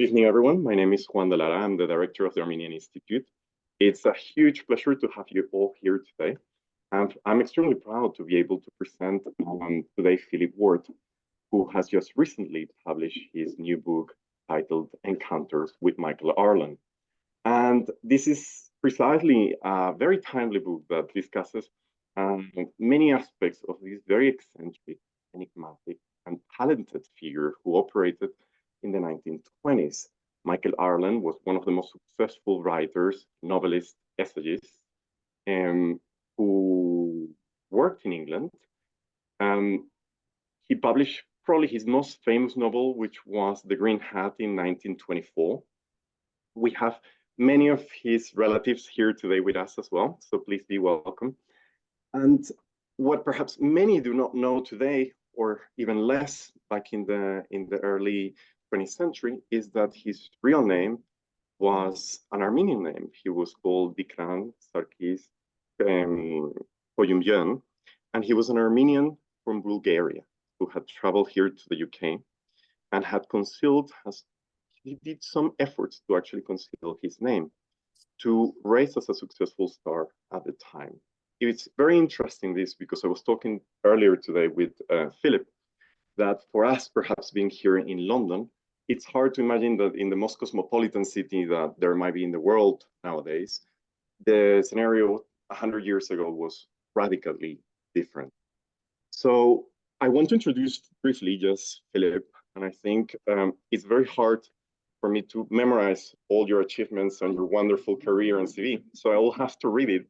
Good evening, everyone. My name is Juan de Lara. I'm the director of the Armenian Institute. It's a huge pleasure to have you all here today. And I'm extremely proud to be able to present today Philip Ward, who has just recently published his new book titled Encounters with Michael Arlen. And this is precisely a very timely book that discusses many aspects of this very eccentric, enigmatic, and talented figure who operated in the 1920s. Michael Arlen was one of the most successful writers, novelists, essayists, who worked in England. He published probably his most famous novel, which was The Green Hat in 1924. We have many of his relatives here today with us as well, so please be welcome. And what perhaps many do not know today, or even less back in the early 20th century, is that his real name was an Armenian name. He was called Dikran Sarkis Koyumyan, and he was an Armenian from Bulgaria who had traveled here to the UK and had concealed, he did some efforts to actually conceal his name to raise as a successful star at the time. It's very interesting this because I was talking earlier today with Philip that for us, perhaps being here in London, it's hard to imagine that in the most cosmopolitan city that there might be in the world nowadays, the scenario 100 years ago was radically different. So I want to introduce briefly just Philip, and I think it's very hard for me to memorize all your achievements and your wonderful career and CV, so I will have to read it.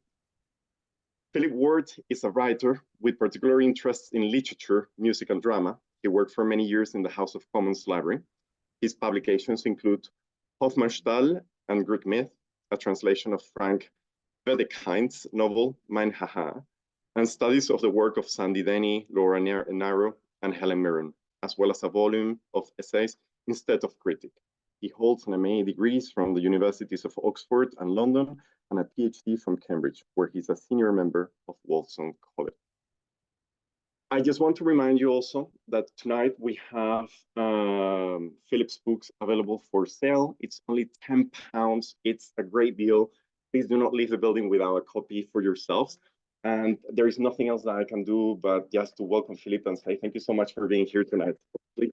Philip Ward is a writer with particular interests in literature, music, and drama. He worked for many years in the House of Commons Library. His publications include Hofmannsthal and Greek Myth, a translation of Frank Wedekind's novel Mein Haha, and studies of the work of Sandy Denny, Laura Nairo, and Helen Mirren, as well as a volume of essays instead of critic. He holds an MA degrees from the universities of Oxford and London and a PhD from Cambridge, where he's a senior member of Wolfson College. I just want to remind you also that tonight we have Philip's books available for sale. It's only £10. It's a great deal. Please do not leave the building without a copy for yourselves. And there is nothing else that I can do but just to welcome Philip and say thank you so much for being here tonight. Please.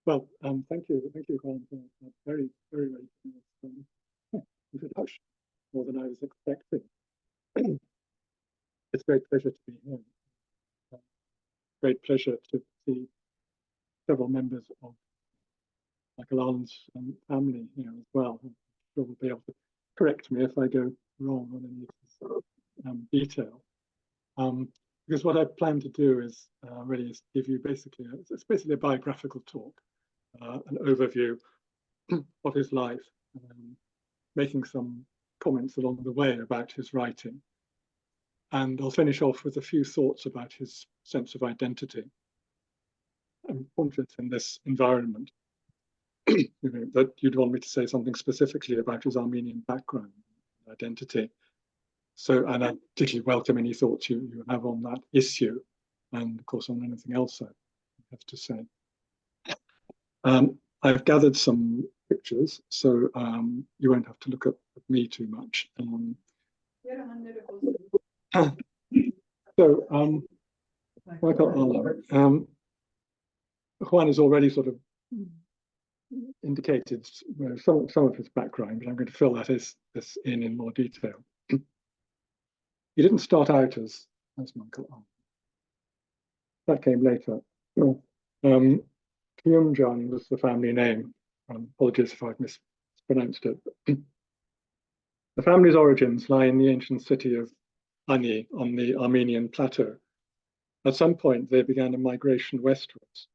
Well, thank you, Colin, for a very, very introduction, more than I was expecting. It's a great pleasure to be here. Great pleasure to see several members of Michael Arlen's family here as well. I'm sure will be able to correct me if I go wrong on any of this detail. Because what I plan to do is really is give you basically, it's basically a biographical talk, an overview of his life, making some comments along the way about his writing. And I'll finish off with a few thoughts about his sense of identity and conscious in this environment. That you'd want me to say something specifically about his Armenian background, identity. So, and I particularly welcome any thoughts you have on that issue, and of course on anything else I have to say. I've gathered some pictures, so you won't have to look at me too much. Michael Arlen, Juan has already sort of indicated some of his background, but I'm going to fill that in more detail. He didn't start out as Michael Arlen. That came later. Koyumyan was the family name. Apologies if I've mispronounced it. The family's origins lie in the ancient city of Ani on the Armenian plateau. At some point, they began a migration westwards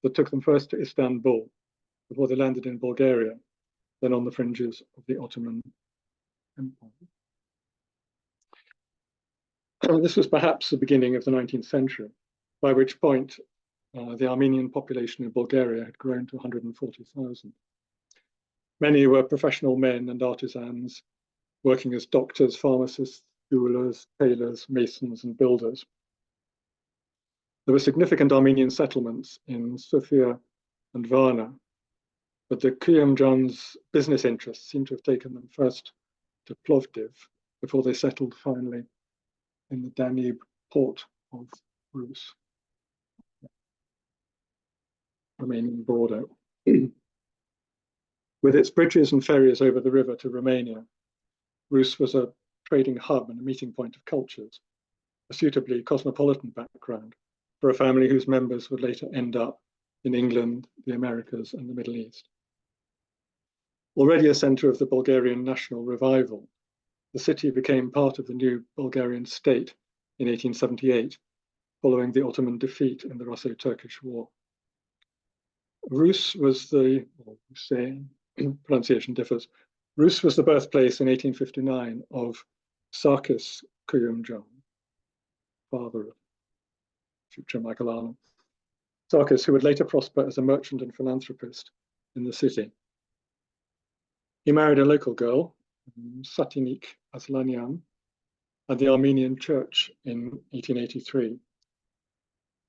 that took them first to Istanbul before they landed in Bulgaria, then on the fringes of the Ottoman Empire. This was perhaps the beginning of the 19th century, by which point the Armenian population in Bulgaria had grown to 140,000. Many were professional men and artisans working as doctors, pharmacists, jewelers, tailors, masons, and builders. There were significant Armenian settlements in Sofia and Varna, but the Kuyumjan's business interests seem to have taken them first to Plovdiv before they settled finally in the Danube port of Rus, Romanian border. With its bridges and ferries over the river to Romania, Rus was a trading hub and a meeting point of cultures, a suitably cosmopolitan background for a family whose members would later end up in England, the Americas, and the Middle East. Already a centre of the Bulgarian national revival, the city became part of the new Bulgarian state in 1878, following the Ottoman defeat in the Russo-Turkish War. Rus was the, or Russe, pronunciation differs, Rus was the birthplace in 1859 of Sarkis Kuyumjan, father of future Michael Arlen. Sarkis, who would later prosper as a merchant and philanthropist in the city. He married a local girl, Satinik Aslanyan, at the Armenian church in 1883.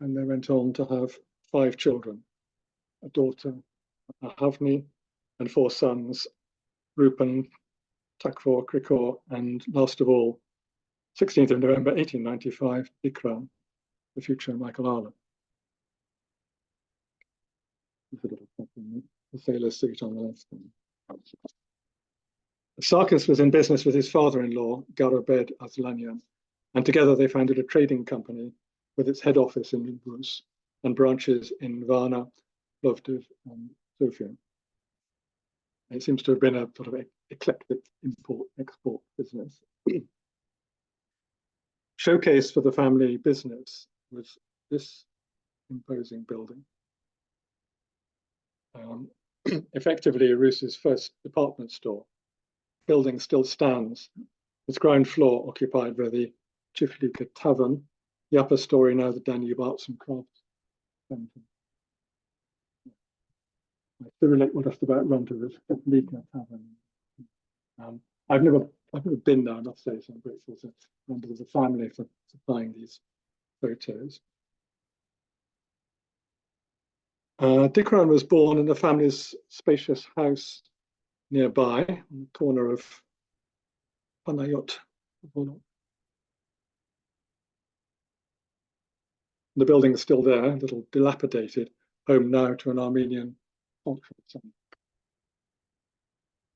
And they went on to have 5 children, a daughter, Ahavni, and 4 sons, Rupan, Takvor, Krikor, and last of all, 16th of November 1895, Ikram, the future Michael Arlen. The sailor's suit on the left. Sarkis was in business with his father-in-law, Garabed Aslanyan, and together they founded a trading company with its head office in Rus and branches in Varna, Plovdiv, and Sofia. It seems to have been a sort of eclectic import-export business. Showcase for the family business was this imposing building. Effectively, Rus's first department store. Building still stands. Its ground floor occupied by the Chiflika Tavern, the upper story now the Danube Arts and Crafts Centre. Cyrillic will just about run to this Chiflika Tavern. I've never been there, I must say, so I'm grateful to members of the family for supplying these photos. Dikran was born in the family's spacious house nearby, on the corner of Panayot. The building is still there, a little dilapidated, home now to an Armenian cultural centre.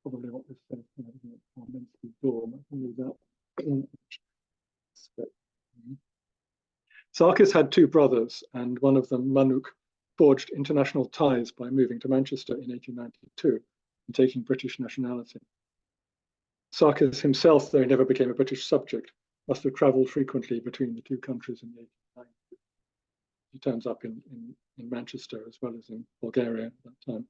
Probably what this says, dorm. Sarkis had 2 brothers, and one of them, Manuk, forged international ties by moving to Manchester in 1892 and taking British nationality. Sarkis himself, though he never became a British subject, must have travelled frequently between the 2 countries in the 1890s. He turns up in Manchester as well as in Bulgaria at that time.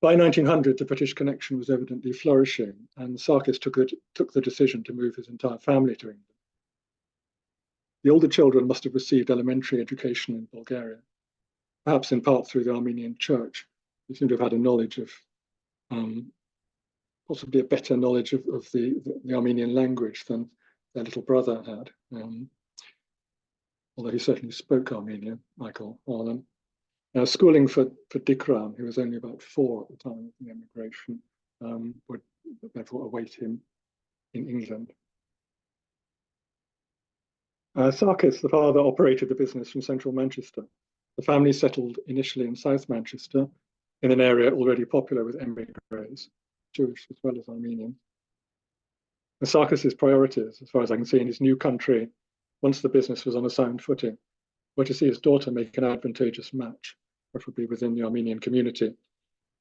By 1900, the British connection was evidently flourishing, and Sarkis took the decision to move his entire family to England. The older children must have received elementary education in Bulgaria, perhaps in part through the Armenian church. They seem to have had a knowledge of, possibly a better knowledge of the Armenian language than their little brother had, although he certainly spoke Armenian, Michael Arlen. Schooling for Dikran, who was only about 4 at the time of the emigration, would therefore await him in England. Sarkis, the father, operated the business from central Manchester. The family settled initially in South Manchester, in an area already popular with emigres, Jewish as well as Armenian. Sarkis's priorities, as far as I can see, in his new country, once the business was on a sound footing, were to see his daughter make an advantageous match, preferably within the Armenian community,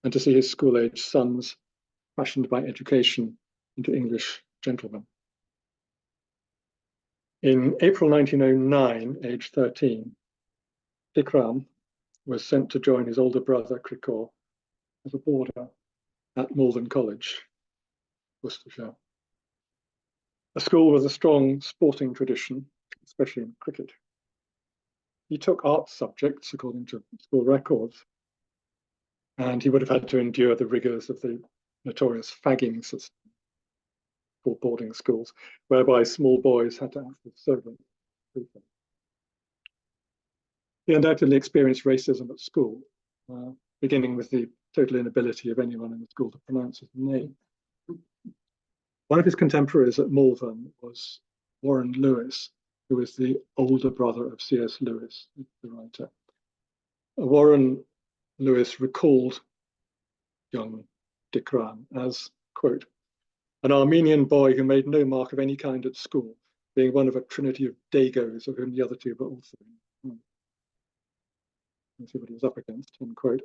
and to see his school-aged sons fashioned by education into English gentlemen. In April 1909, aged 13, Dikran was sent to join his older brother, Krikor, as a boarder at Malvern College, Worcestershire. A school with a strong sporting tradition, especially in cricket. He took art subjects according to school records, and he would have had to endure the rigours of the notorious fagging system. called boarding schools, whereby small boys had to act as servants. He undoubtedly experienced racism at school, beginning with the total inability of anyone in the school to pronounce his name. One of his contemporaries at Malvern was Warren Lewis, who was the older brother of C.S. Lewis, the writer. Warren Lewis recalled young Dikran as, quote, an Armenian boy who made no mark of any kind at school, being one of a trinity of Dagos, of whom the other two were also. See what he was up against, end quote.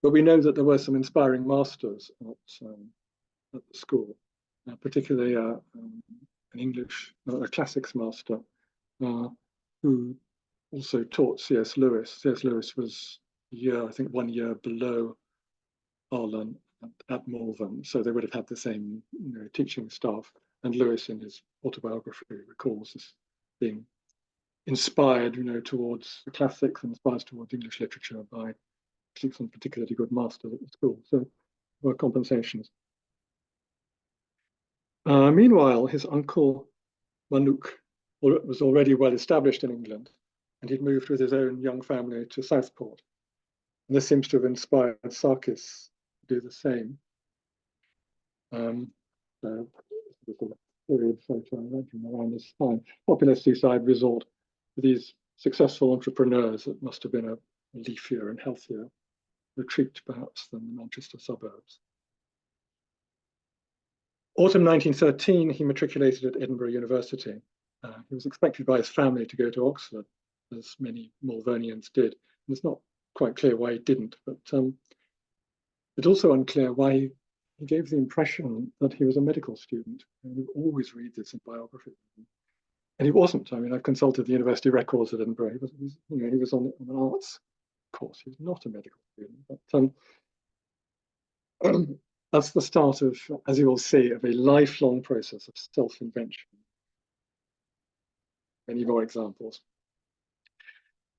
But we know that there were some inspiring masters at the school, particularly an English, a classics master, who also taught C.S. Lewis. C.S. Lewis was I think 1 year below Arlen at Malvern, so they would have had the same teaching staff. And Lewis, in his autobiography, recalls this being inspired, towards the classics, inspired towards English literature by some particularly good masters at the school. So there were compensations. Meanwhile, his uncle Manuk was already well established in England, and he'd moved with his own young family to Southport. And this seems to have inspired Sarkis to do the same. Period photo I imagine around this time. Popular seaside resort for these successful entrepreneurs that must have been a leafier and healthier retreat, perhaps, than the Manchester suburbs. Autumn 1913, he matriculated at Edinburgh University. He was expected by his family to go to Oxford, as many Malvernians did. And it's not quite clear why he didn't, but it's also unclear why he gave the impression that he was a medical student. And you always read this in biography. And he wasn't. I mean, I've consulted the university records at Edinburgh. He was on an arts course. He was not a medical student. But that's the start of, as you will see, of a lifelong process of self-invention. Many more examples.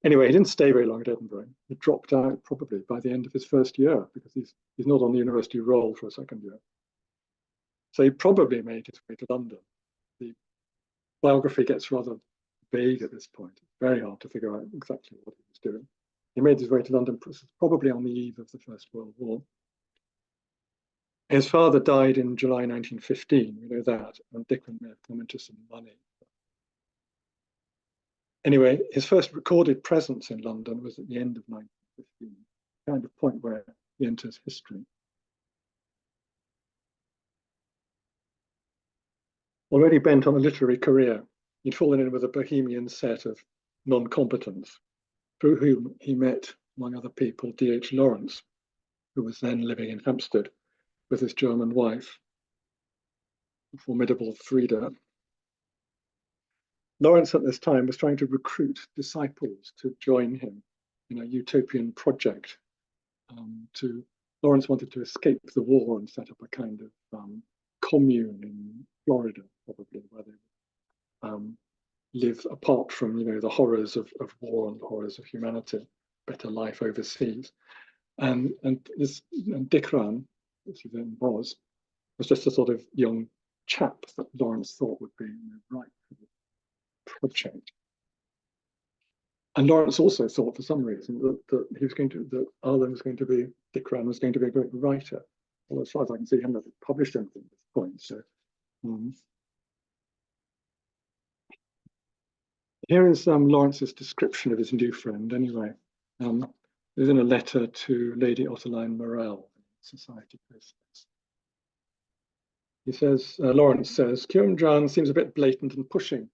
Anyway, he didn't stay very long at Edinburgh. He dropped out probably by the end of his first year because he's not on the university roll for a second year. So he probably made his way to London. The biography gets rather vague at this point. It's very hard to figure out exactly what he was doing. He made his way to London probably on the eve of the First World War. His father died in July 1915, we know that, and Dikran may have come into some money. Anyway, his first recorded presence in London was at the end of 1915, the kind of point where he enters history. Already bent on a literary career, he'd fallen in with a bohemian set of non-combatants, through whom he met, among other people, D.H. Lawrence, who was then living in Hampstead with his German wife, the formidable Frida. Lawrence at this time was trying to recruit disciples to join him in a utopian project. Lawrence wanted to escape the war and set up a kind of commune in Florida, probably, where they would live apart from, the horrors of war and the horrors of humanity, better life overseas. And Dikran, as he then was just a sort of young chap that Lawrence thought would be right for the project. And Lawrence also thought, for some reason, that Arlen was going to be, Dikran was going to be a great writer. Well, as far as I can see, he hadn't published anything at this point. So here is Lawrence's description of his new friend. Anyway, there's in a letter to Lady Ottoline Morell, Society Press. He says, Lawrence says, Kieran seems a bit blatant and pushing.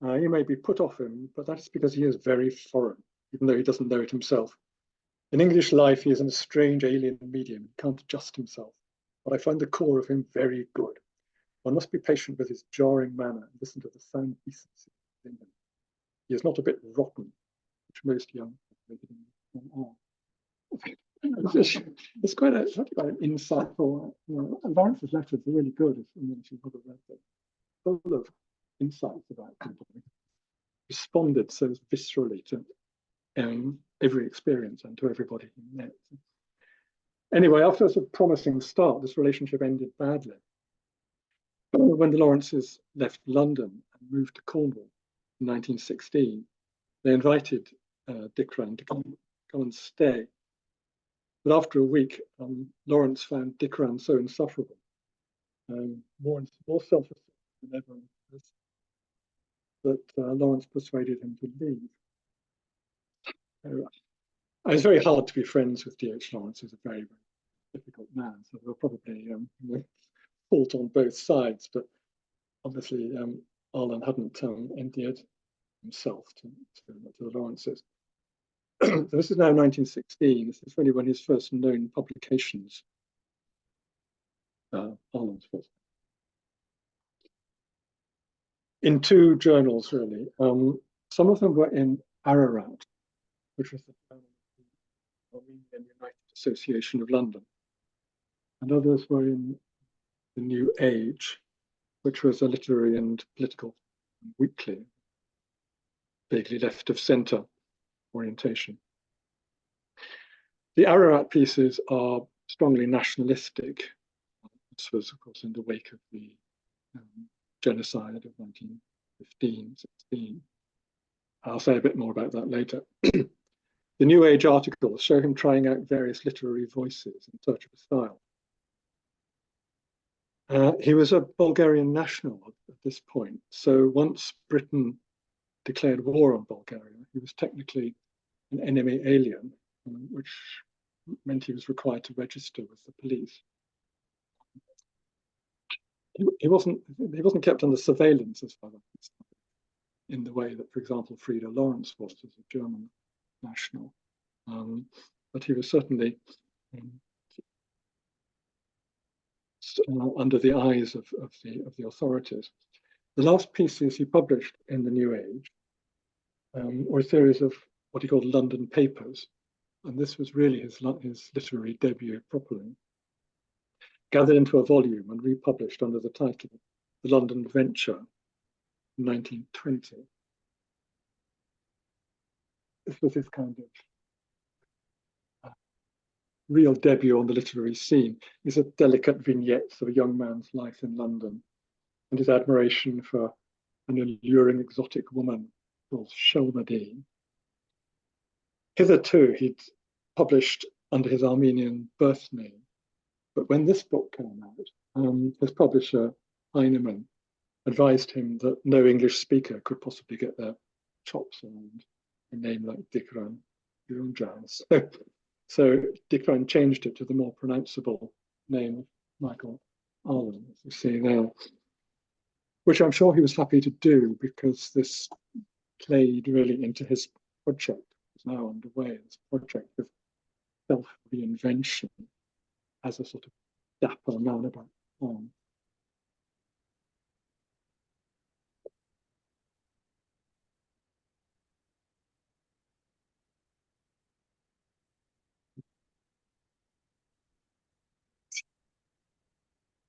You may be put off him, but that's because he is very foreign, even though he doesn't know it himself. In English life, he is in a strange alien medium. He can't adjust himself. But I find the core of him very good. One must be patient with his jarring manner and listen to the sound decency in him. He is not a bit rotten, which most young people are. It's quite an insightful. Lawrence's letters are really good. If you have read them, full of insights about people. Responded so viscerally to every experience and to everybody he met. Anyway, after a promising start, this relationship ended badly. When the Lawrences left London and moved to Cornwall in 1916, they invited Dicran to come and stay. But after a week, Lawrence found Dicran so insufferable, more self-assured than ever, that Lawrence persuaded him to leave. It was very hard to be friends with D.H. Lawrence. He was a very, very difficult man, so there were probably fault on both sides, but obviously Arlen hadn't endeared himself to the Lawrences. So this is now 1916. This is really when his first known publications, Arlen's first, in two journals, really. Some of them were in Ararat, which was the Armenian United Association of London, and others were in the New Age, which was a literary and political weekly, vaguely left of centre orientation. The Ararat pieces are strongly nationalistic. This was, of course, in the wake of the genocide of 1915-16. I'll say a bit more about that later. The New Age articles show him trying out various literary voices in search of a style. He was a Bulgarian national at this point, so once Britain declared war on Bulgaria, he was technically an enemy alien, which meant he was required to register with the police. He wasn't kept under surveillance as far as in the way that, for example, Frieda Lawrence was as a German national, but he was certainly under the eyes of the authorities. The last pieces he published in the New Age were a series of what he called London papers, and this was really his literary debut properly, gathered into a volume and republished under the title The London Venture in 1920. This was his kind of real debut on the literary scene. These are delicate vignettes of a young man's life in London and his admiration for an alluring exotic woman called Shelmadine. Hitherto, he'd published under his Armenian birth name, but when this book came out, his publisher, Heinemann, advised him that no English speaker could possibly get their chops around a name like Dicran Yunjan. So Dicran changed it to the more pronounceable name of Michael Arlen, as you see now, which I'm sure he was happy to do because this played really into his project. It's now underway, this project of self-reinvention as a sort of dapper man about town.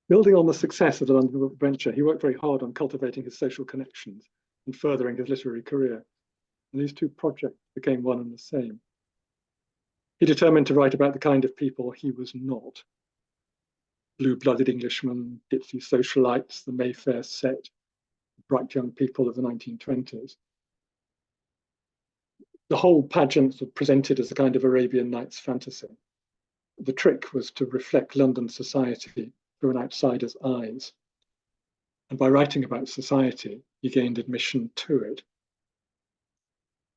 Building on the success of the London Venture, he worked very hard on cultivating his social connections and furthering his literary career. And these two projects became one and the same. He determined to write about the kind of people he was not. Blue-blooded Englishmen, ditzy socialites, the Mayfair set, bright young people of the 1920s. The whole pageant was presented as a kind of Arabian Nights fantasy. The trick was to reflect London society through an outsider's eyes. And by writing about society, he gained admission to it.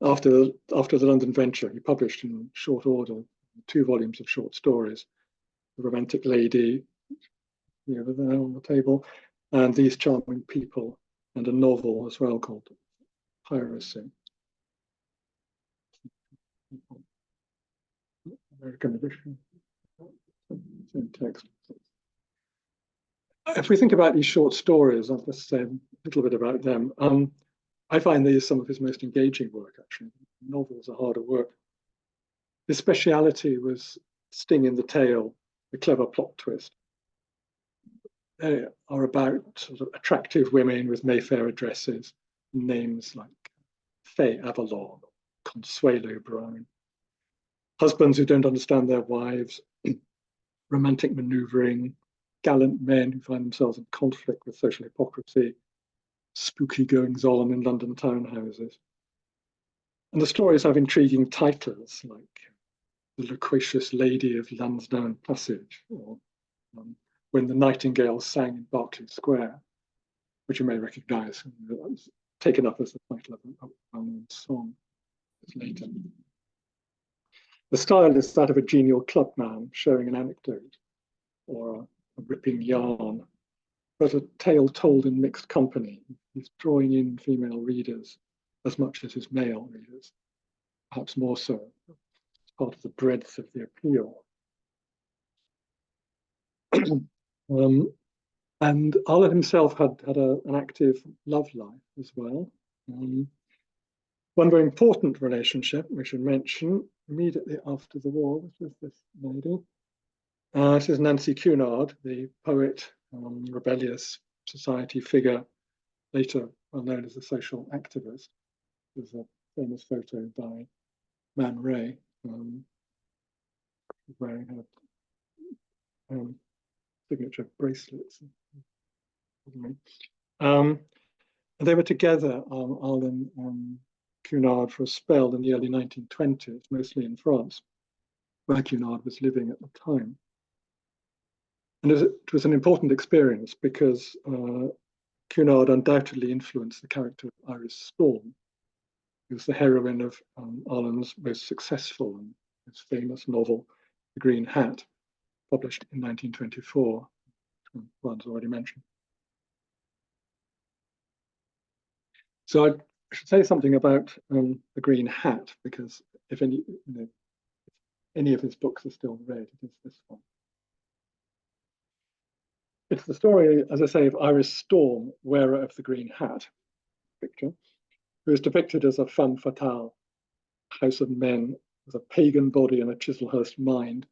After the London Venture, he published in short order 2 volumes of short stories, The Romantic Lady, over there on the table, and These Charming People, and a novel as well called Piracy. American edition. Same text. If we think about these short stories, I'll just say a little bit about them. I find these some of his most engaging work, actually. Novels are harder work. His speciality was sting in the tail, the clever plot twist. They are about sort of attractive women with Mayfair addresses, names like Faye Avalon, Consuelo Brown. Husbands who don't understand their wives, romantic maneuvering, gallant men who find themselves in conflict with social hypocrisy, spooky goings-on in London townhouses. And the stories have intriguing titles like The Loquacious Lady of Lansdowne Passage, or When the Nightingale Sang in Berkeley Square, which you may recognise. That was taken up as the title of a well-known song later. The style is that of a genial clubman sharing an anecdote or a ripping yarn, but a tale told in mixed company. He's drawing in female readers as much as his male readers, perhaps more so. It's part of the breadth of the appeal. And Arlen himself had an active love life as well. One very important relationship we should mention immediately after the war was with this lady. This is Nancy Cunard, the poet, rebellious society figure, later well known as a social activist. There's a famous photo by Man Ray wearing her signature bracelets. They were together, Arlen and Cunard, for a spell in the early 1920s, mostly in France, where Cunard was living at the time. And it was an important experience because Cunard undoubtedly influenced the character of Iris Storm, who was the heroine of Arlen's most successful and most famous novel, The Green Hat, published in 1924, which Juan's already mentioned. So I should say something about The Green Hat, because if any of his books are still read, it is this one. It's the story, as I say, of Iris Storm, wearer of the green hat, picture, who is depicted as a femme fatale, house of men, with a pagan body and a Chislehurst mind.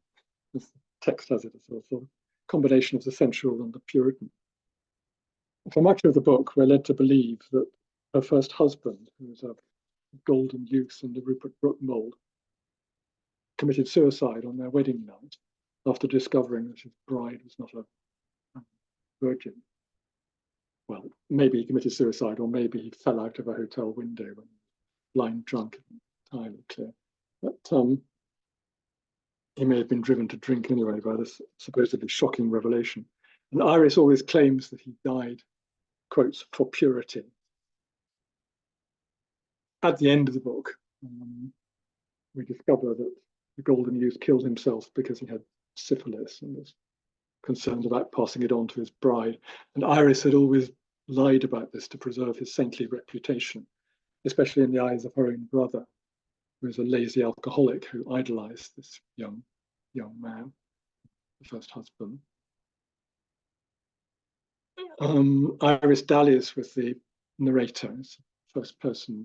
As the text has it, as a sort of combination of the sensual and the Puritan. For much of the book, we're led to believe that her first husband, who was a golden youth in the Rupert Brooke mould, committed suicide on their wedding night after discovering that his bride was not a virgin. Well, maybe he committed suicide, or maybe he fell out of a hotel window when he was blind drunk, entirely clear. But he may have been driven to drink anyway by this supposedly shocking revelation. And Iris always claims that he died, quotes, for purity. At the end of the book, we discover that the golden youth killed himself because he had syphilis and was concerned about passing it on to his bride. And Iris had always lied about this to preserve his saintly reputation, especially in the eyes of her own brother, who was a lazy alcoholic who idolized this young man, the first husband. Iris dallies with the narrator, it's a first-person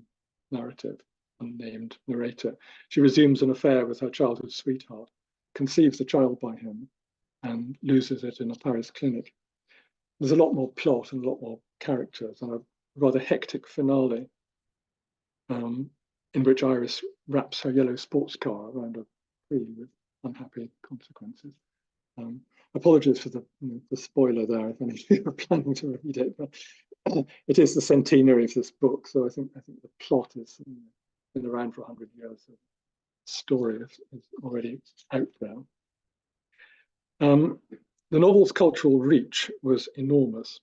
narrative, unnamed narrator. She resumes an affair with her childhood sweetheart, conceives a child by him, and loses it in a Paris clinic. There's a lot more plot and a lot more characters, and a rather hectic finale in which Iris wraps her yellow sports car around a tree with unhappy consequences. Apologies for the spoiler there if any of you are planning to read it, but it is the centenary of this book, so I think the plot has been around for 100 years. So the story is already out there. The novel's cultural reach was enormous.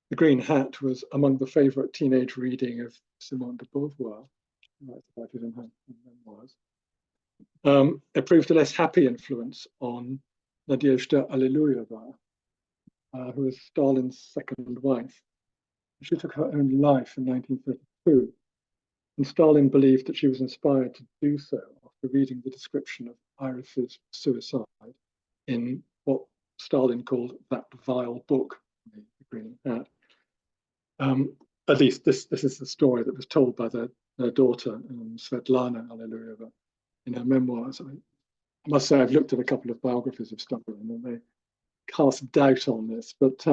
The Green Hat was among the favourite teenage reading of Simone de Beauvoir. She writes about it in her memoirs. It proved a less happy influence on Nadezhda Alliluyeva, who was Stalin's second wife. She took her own life in 1932, and Stalin believed that she was inspired to do so after reading the description of Iris's suicide in what Stalin called that vile book, The Green Hat. At least this is the story that was told by their daughter, Svetlana Alliluyeva, in her memoirs. I must say I've looked at a couple of biographies of Stalin and they cast doubt on this, but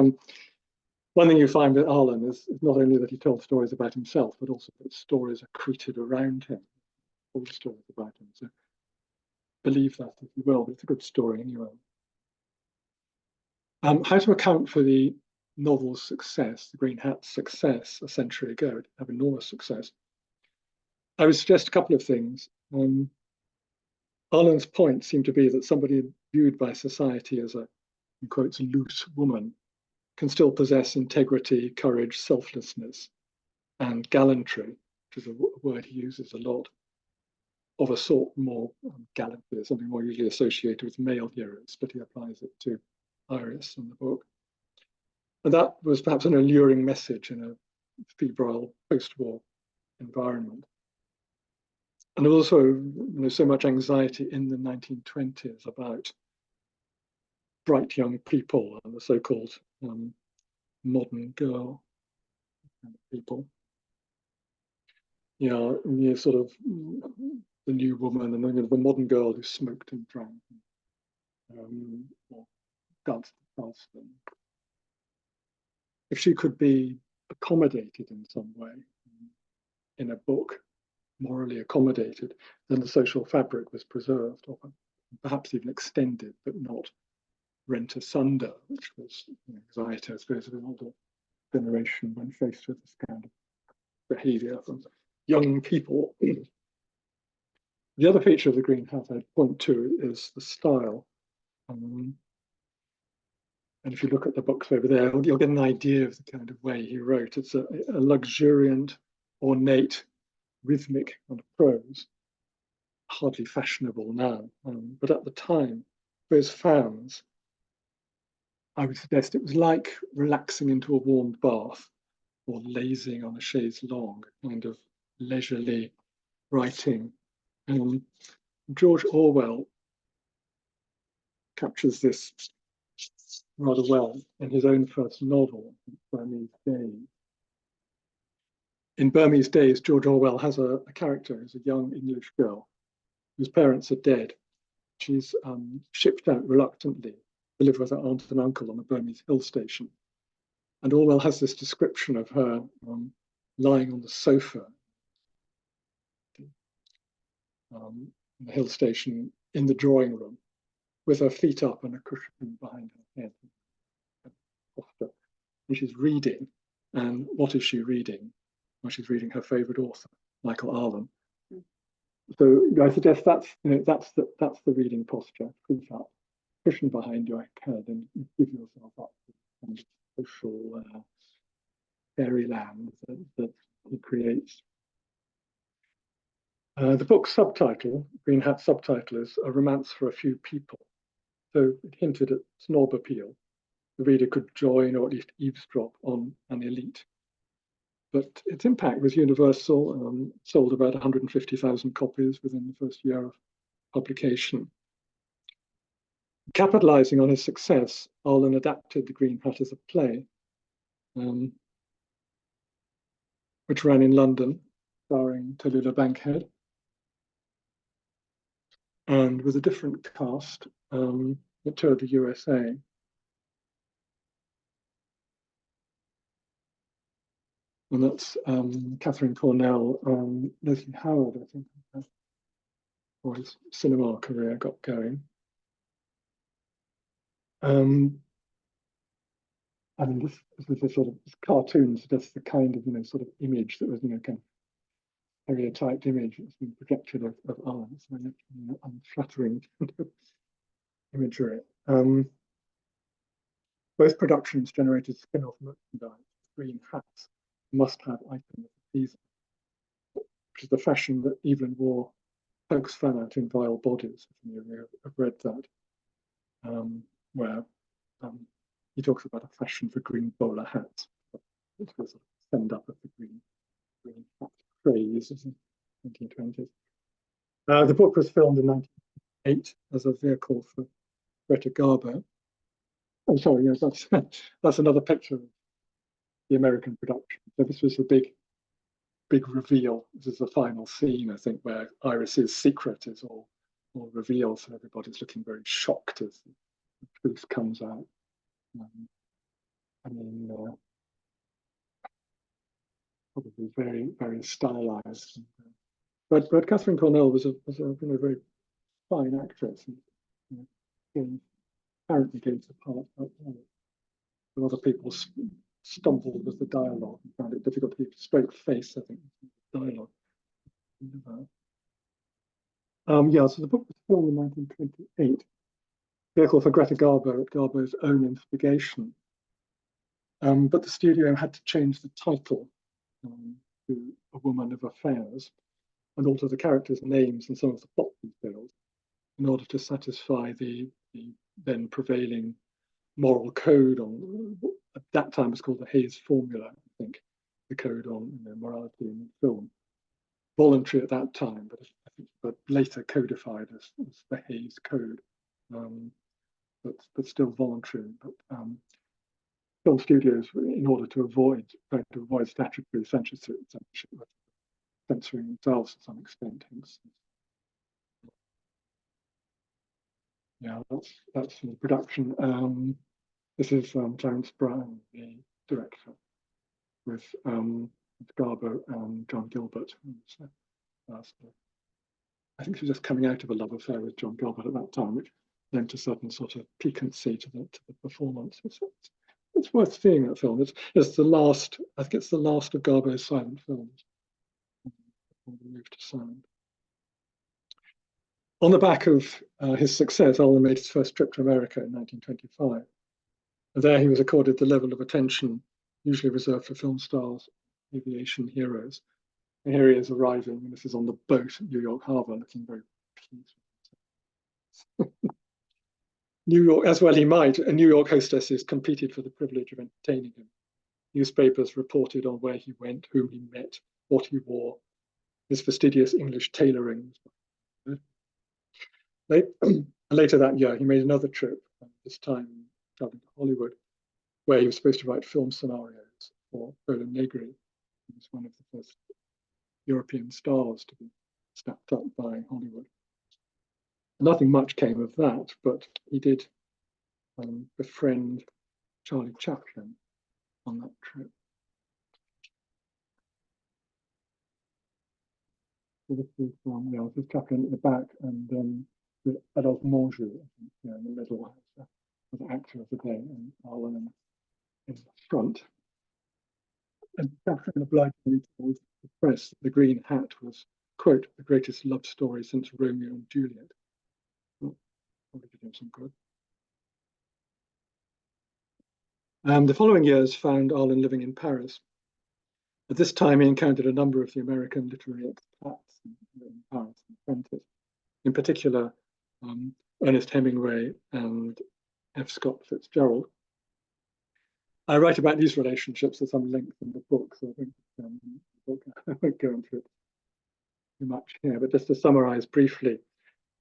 one thing you find with Arlen is not only that he told stories about himself, but also that stories are created around him, all stories about him. So believe that if you will, but it's a good story anyway. How to account for the novel's success, the Green Hat's success a century ago, it had enormous success. I would suggest a couple of things. Arlen's point seemed to be that somebody viewed by society as a, in quotes, loose woman can still possess integrity, courage, selflessness, and gallantry, which is a word he uses a lot, of a sort more gallantry, something more usually associated with male heroes, but he applies it to Iris in the book. And that was perhaps an alluring message in a febrile post-war environment. And also, so much anxiety in the 1920s about bright young people and the so-called modern girl people. Sort of the new woman and the modern girl who smoked and drank, or danced fast. If she could be accommodated in some way in a book, morally accommodated, then the social fabric was preserved, or perhaps even extended, but not rent asunder, which was anxiety, I suppose, of an older generation when faced with this kind of behavior from young people. The other feature of the Green Hat I'd point to is the style. And if you look at the books over there, you'll get an idea of the kind of way he wrote. It's a luxuriant, ornate, rhythmic kind of prose, hardly fashionable now. But at the time, for his fans, I would suggest it was like relaxing into a warm bath or lazing on a chaise longue, kind of leisurely writing. George Orwell captures this rather well in his own first novel, Burmese Days. In Burmese Days, George Orwell has a character who's a young English girl whose parents are dead. She's shipped out reluctantly to live with her aunt and uncle on a Burmese hill station. And Orwell has this description of her lying on the sofa in the hill station in the drawing room with her feet up and a cushion behind her head. And she's reading. And what is she reading? Well, she's reading her favorite author, Michael Arlen. So I suggest that's the reading posture. Feet up, cushion behind your head, and you give yourself up to kind of social fairyland that he creates. The book's subtitle, Green Hat subtitle, is A Romance for a Few People. So it hinted at snob appeal. The reader could join or at least eavesdrop on an elite. But its impact was universal, sold about 150,000 copies within the first year of publication. Capitalizing on his success, Arlen adapted The Green Hat as a play, which ran in London, starring Tallulah Bankhead, and with a different cast, it toured the USA. And that's Catherine Cornell and Leslie Howard, I think, or his cinema career got going. I mean, this was a sort of cartoons, that's the kind of, sort of image that was, kind of stereotyped image that's been projected of art. It's unflattering imagery. Both productions generated spin-off merchandise, Green Hats, must-have item of the season, which is the fashion that Evelyn wore pokes fun at in Vile Bodies, if you have read that, where he talks about a fashion for green bowler hats. It's a sort of send up of the green hat craze of the 1920s. The book was filmed in 1908 as a vehicle for Greta Garbo. Oh, sorry, yes, that's another picture of the American production. So this was the big reveal. This is the final scene, I think, where Iris's secret is all revealed. So everybody's looking very shocked as the truth comes out. Probably very, very stylized. But Catherine Cornell was a very fine actress, and apparently gave the part other people stumbled with the dialogue and found it difficult to keep a straight face, I think, dialogue. Yeah, so the book was filmed in 1928, vehicle for Greta Garbo at Garbo's own instigation. But the studio had to change the title to A Woman of Affairs and alter the characters' names and some of the plot details in order to satisfy the then prevailing moral code on, at that time it was called the Hayes Formula, I think, the code on morality in film. Voluntary at that time, but later codified as the Hayes Code, but still voluntary. But film studios, in order to avoid statutory censorship, censoring themselves to some extent. Yeah, that's the production. This is Clarence Brown, the director, with Garbo and John Gilbert. I think she was just coming out of a love affair with John Gilbert at that time, which lent a certain sort of piquancy to the performance. It's worth seeing that film. It's the last. I think it's the last of Garbo's silent films before we move to sound. On the back of his success, Arlen made his first trip to America in 1925. And there he was accorded the level of attention usually reserved for film stars, aviation heroes. And here he is arriving, and this is on the boat at New York Harbor, looking very pleased. New York, as well he might, and New York hostesses competed for the privilege of entertaining him. Newspapers reported on where he went, whom he met, what he wore, his fastidious English tailoring. Later that year, he made another trip, this time traveling to Hollywood, where he was supposed to write film scenarios for Roland Negri. He was one of the first European stars to be snapped up by Hollywood. Nothing much came of that, but he did befriend Charlie Chaplin on that trip. So this is this is Chaplin at the back, and Adolphe Menjou, in the middle, as an actor of the day, and Arlen in the front. And Chaplin obligingly told the press the Green Hat was, quote, the greatest love story since Romeo and Juliet. Probably did him some good. The following years found Arlen living in Paris. At this time, he encountered a number of the American literary expats in Paris and Prentice. In particular, Ernest Hemingway and F. Scott Fitzgerald. I write about these relationships at some length in the book, so I think I won't go into it too much here. But just to summarize briefly,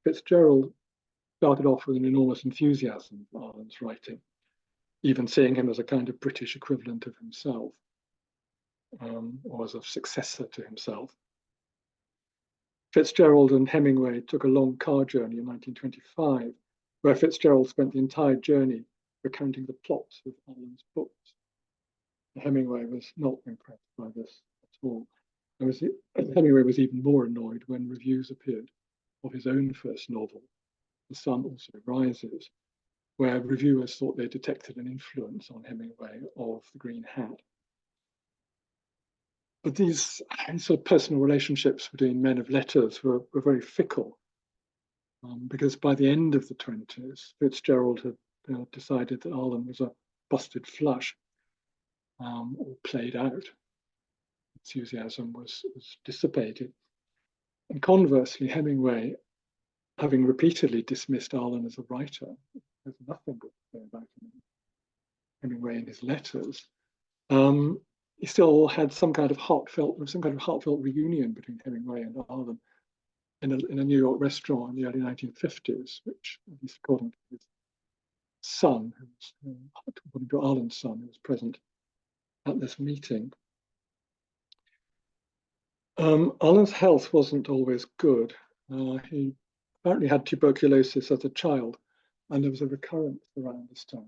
Fitzgerald started off with an enormous enthusiasm for Arlen's writing, even seeing him as a kind of British equivalent of himself, or as a successor to himself. Fitzgerald and Hemingway took a long car journey in 1925, where Fitzgerald spent the entire journey recounting the plots of Arlen's books. Hemingway was not impressed by this at all. Hemingway was even more annoyed when reviews appeared of his own first novel, The Sun Also Rises, where reviewers thought they detected an influence on Hemingway of the Green Hat. But these sort of personal relationships between men of letters were very fickle, because by the end of the 20s, Fitzgerald had decided that Arlen was a busted flush, or played out. Enthusiasm was dissipated. And conversely, Hemingway, having repeatedly dismissed Arlen as a writer, there's nothing good to say about him. Hemingway in his letters, he still had some kind of heartfelt reunion between Hemingway and Arlen in a New York restaurant in the early 1950s, which, at least according to his son, according to Arlen's son, who was present at this meeting. Arlen's health wasn't always good. He apparently had tuberculosis as a child, and there was a recurrence around this time,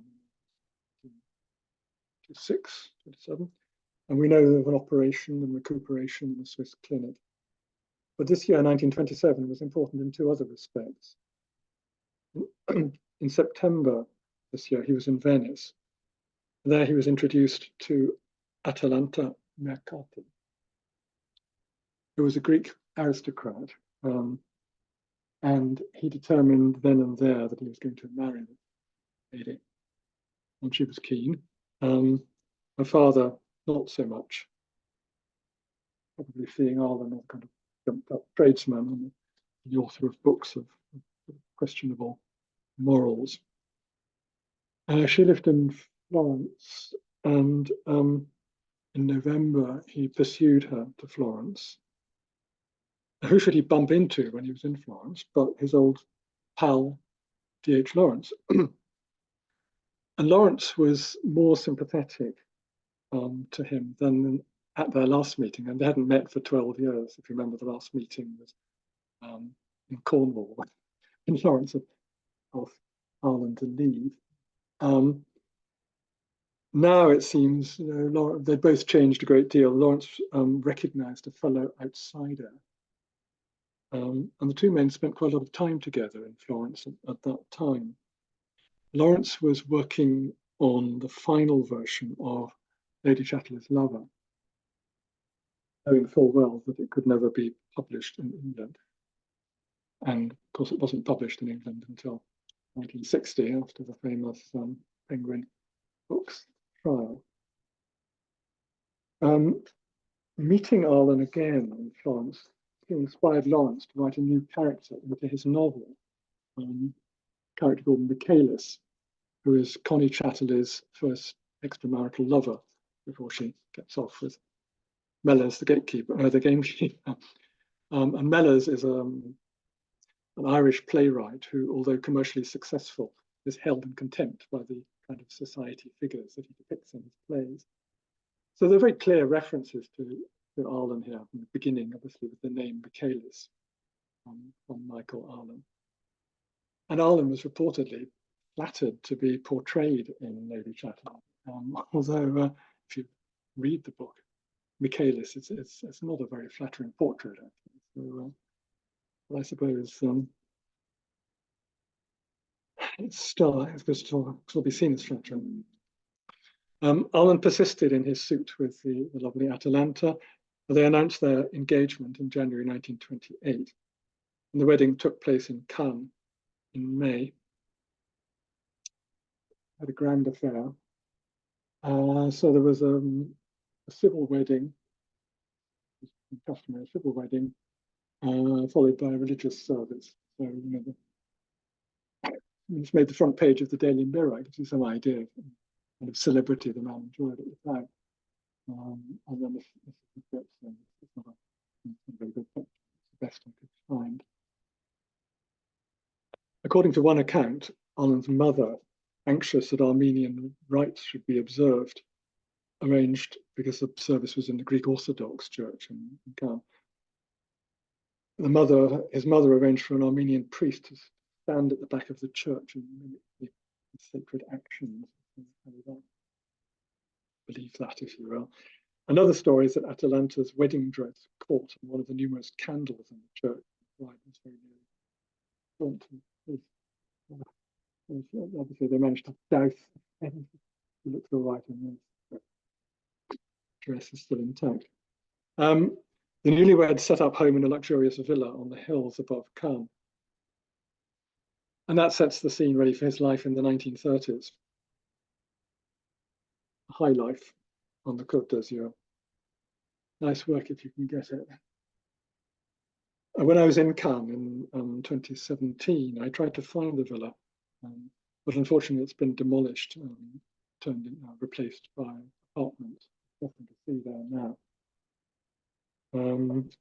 26, 27. And we know of an operation and recuperation in a Swiss clinic. But this year, 1927, was important in two other respects. In September this year, he was in Venice, There he was introduced to Atalanta Mercati, who was a Greek aristocrat, and he determined then and there that he was going to marry the lady, and she was keen. Her father, not so much, probably seeing Arlen as a kind of jumped-up tradesman and the author of books of questionable morals. She lived in Florence, and in November he pursued her to Florence. Who should he bump into when he was in Florence but his old pal, D.H. Lawrence? And Lawrence was more sympathetic to him than at their last meeting, and they hadn't met for 12 years. If you remember, the last meeting was in Cornwall, and Lawrence had asked Arlen to leave. Now it seems, they both changed a great deal. Lawrence recognized a fellow outsider. And the two men spent quite a lot of time together in Florence at that time. Lawrence was working on the final version of Lady Chatterley's Lover, knowing full well that it could never be published in England. And of course, it wasn't published in England until 1960, after the famous Penguin Books trial. Meeting Arlen again in Florence, he inspired Lawrence to write a new character into his novel, a character called Michaelis, who is Connie Chatterley's first extramarital lover before she gets off with Mellors, the gamekeeper. And Mellors is an Irish playwright who, although commercially successful, is held in contempt by the kind of society figures that he depicts in his plays. So there are very clear references to Arlen here from the beginning, obviously with the name Michaelis from Michael Arlen. And Arlen was reportedly flattered to be portrayed in Lady Chatterley, although if you read the book, Michaelis, it's not a very flattering portrait, actually. So, but I suppose it's still be seen as flattering. Arlen persisted in his suit with the lovely Atalanta. They announced their engagement in January 1928, and the wedding took place in Cannes in May. Had a grand affair. So there was a civil wedding, customary civil wedding, followed by a religious service. So it's made the front page of the Daily Mirror. It gives you some idea of the kind of celebrity the man enjoyed at the time. And then this is it's not a very good picture. It's the best I could find. According to one account, Arlen's mother, anxious that Armenian rites should be observed, arranged, because the service was in the Greek Orthodox Church in Cannes. His mother arranged for an Armenian priest to stand at the back of the church and mimic the sacred actions. Believe that, if you will. Another story is that Atalanta's wedding dress caught on one of the numerous candles in the church. Right, was very nearly. Obviously, they managed to douse it. It looks all right in this. The dress is still intact. The newlyweds set up home in a luxurious villa on the hills above Cannes. And that sets the scene ready for his life in the 1930s. High life on the Côte d'Azur. Nice work if you can get it. When I was in Cannes in 2017, I tried to find the villa, but unfortunately it's been demolished, replaced by apartments. Nothing to see there now. And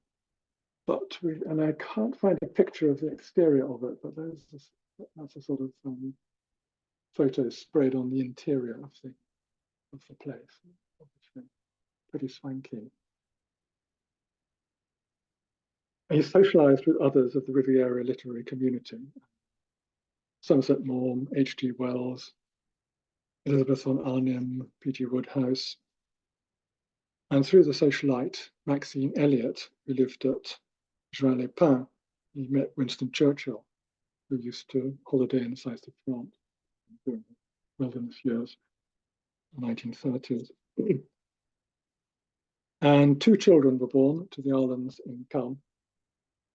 I can't find a picture of the exterior of it, but that's a sort of photo sprayed on the interior of the place. Obviously, pretty swanky. He socialized with others of the Riviera literary community. Somerset Maugham, H.G. Wells, Elizabeth von Arnim, P.G. Wodehouse. And through the socialite, Maxine Elliot, who lived at Juin-les-Pins, he met Winston Churchill, who used to holiday in the south of France during the wilderness years. 1930s. And two children were born to the Arlens in Cannes,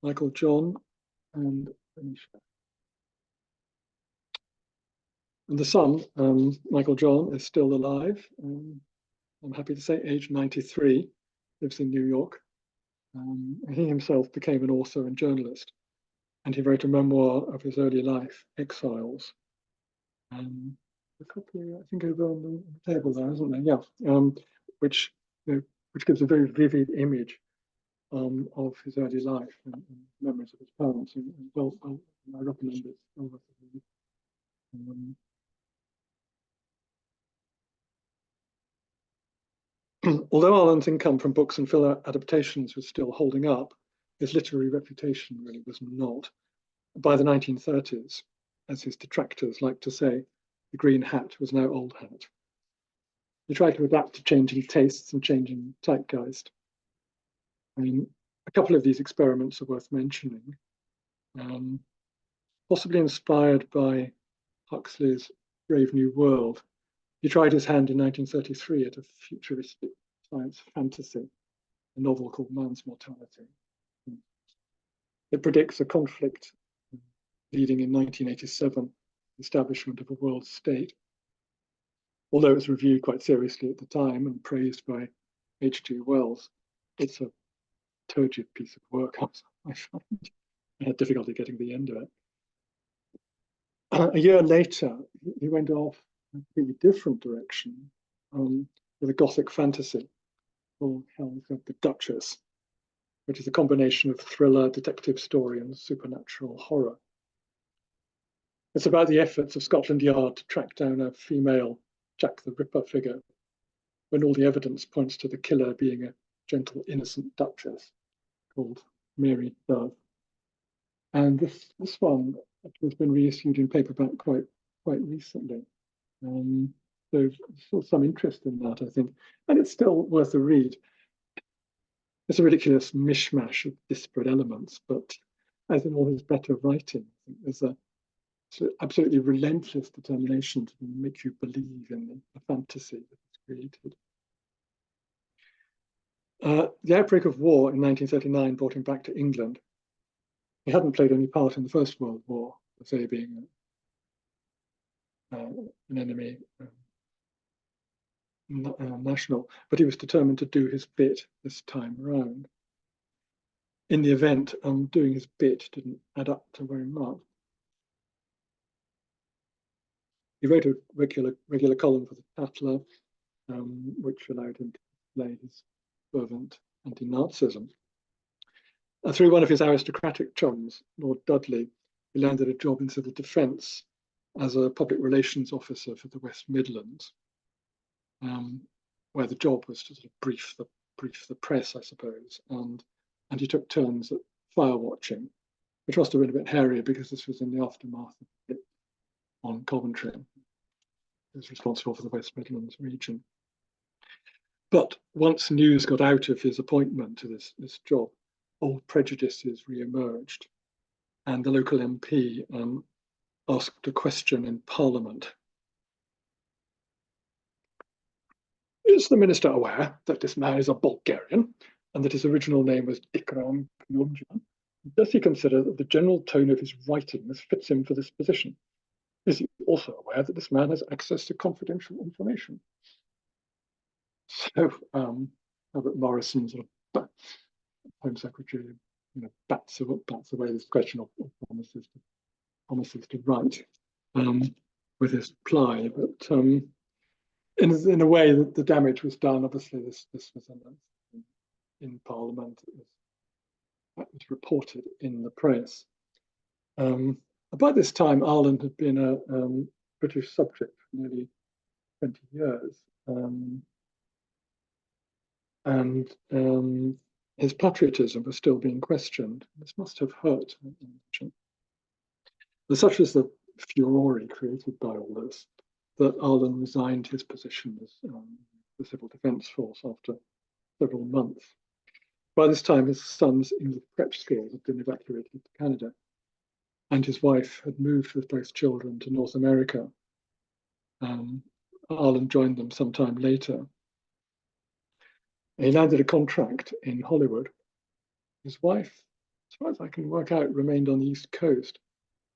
Michael John and Anisha. And the son, Michael John, is still alive. I'm happy to say, age 93, lives in New York. He himself became an author and journalist, and he wrote a memoir of his early life, Exiles. A copy, I think, over on the table there, isn't there? Yeah, which gives a very vivid image of his early life and memories of his parents. And well, I recommend it. Although Arlen's income from books and film adaptations was still holding up, his literary reputation really was not. By the 1930s, as his detractors like to say, the green hat was now old hat. He tried to adapt to changing tastes and changing zeitgeist. A couple of these experiments are worth mentioning. Possibly inspired by Huxley's Brave New World, he tried his hand in 1933 at a futuristic science fantasy, a novel called Man's Mortality. It predicts a conflict leading in 1987, the establishment of a world state. Although it was reviewed quite seriously at the time and praised by H.G. Wells, it's a turgid piece of work, I find. I had difficulty getting the end of it. A year later, he went off in a completely different direction with a Gothic fantasy called Hells of the Duchess, which is a combination of thriller, detective story, and supernatural horror. It's about the efforts of Scotland Yard to track down a female Jack the Ripper figure, when all the evidence points to the killer being a gentle, innocent duchess called Mary Dove. And this one has been reissued in paperback quite recently. So there's some interest in that, I think, and it's still worth a read. It's a ridiculous mishmash of disparate elements, but as in all his better writing, I think there's absolutely relentless determination to make you believe in the fantasy that he's created. The outbreak of war in 1939 brought him back to England. He hadn't played any part in the First World War, per se being an enemy national, but he was determined to do his bit this time around. In the event, doing his bit didn't add up to very much. He wrote a regular column for the Tatler, which allowed him to display his fervent anti-Nazism. Through one of his aristocratic chums, Lord Dudley, he landed a job in civil defence as a public relations officer for the West Midlands, where the job was to sort of brief the press, I suppose, and he took turns at fire watching, which must have been a bit hairy because this was in the aftermath of it on Coventry. He was responsible for the West Midlands region. But once news got out of his appointment to this job, old prejudices re-emerged, and the local MP asked a question in Parliament. Is the minister aware that this man is a Bulgarian and that his original name was Ikram Knudjan? Does he consider that the general tone of his writings fits him for this position? Is he also aware that this man has access to confidential information? So Herbert Morrison, sort of Home Secretary, bats away this question of promises to write with his reply. But in a way, that the damage was done. Obviously, this was announced in Parliament. That was reported in the press. By this time, Arlen had been a British subject for nearly 20 years. And his patriotism was still being questioned. This must have hurt. Such was the furore created by all this that Arlen resigned his position as the Civil Defence Force after several months. By this time, his son's English prep school had been evacuated to Canada, and his wife had moved with both children to North America. Arlen joined them sometime later. He landed a contract in Hollywood. His wife, as far as I can work out, remained on the East Coast,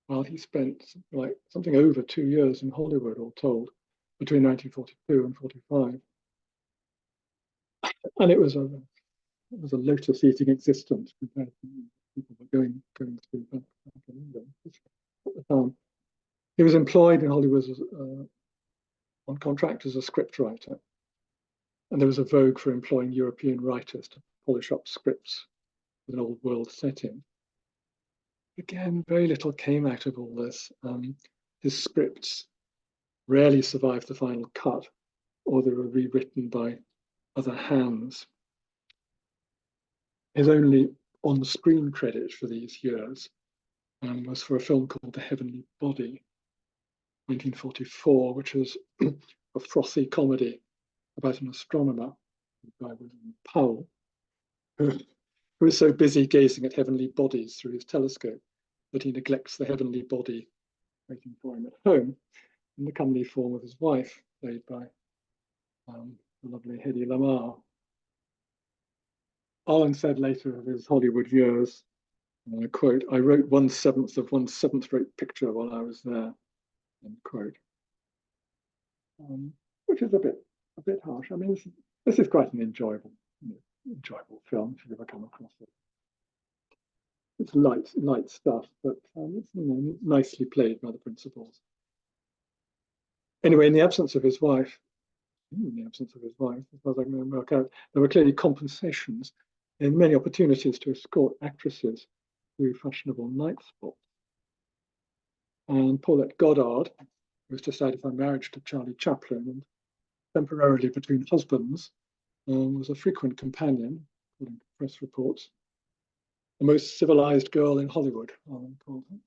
while he spent like something over 2 years in Hollywood, all told, between 1942 and 45. And it was a lotus-eating existence compared to people were going through back in England at the time. He was employed in Hollywood on contract as a scriptwriter, and there was a vogue for employing European writers to polish up scripts with an old world setting. Again, very little came out of all this. His scripts rarely survived the final cut, or they were rewritten by other hands. His only on-screen credit for these years was for a film called The Heavenly Body, 1944, which was a frothy comedy about an astronomer by William Powell, who is so busy gazing at heavenly bodies through his telescope that he neglects the heavenly body waiting for him at home in the comely form of his wife, played by the lovely Hedy Lamarr. Arlen said later of his Hollywood years, and I quote, "I wrote 1/7 of one seventh-rate picture while I was there," end quote. Which is a bit harsh. I mean, this is quite an enjoyable film if you ever come across it. It's light stuff, but it's nicely played by the principals. Anyway, in the absence of his wife, as far as I can work out, there were clearly compensations and many opportunities to escort actresses through fashionable night spots. And Paulette Goddard, who was just out of her marriage to Charlie Chaplin and temporarily between husbands, was a frequent companion, according to press reports. The most civilized girl in Hollywood, Arlen called her.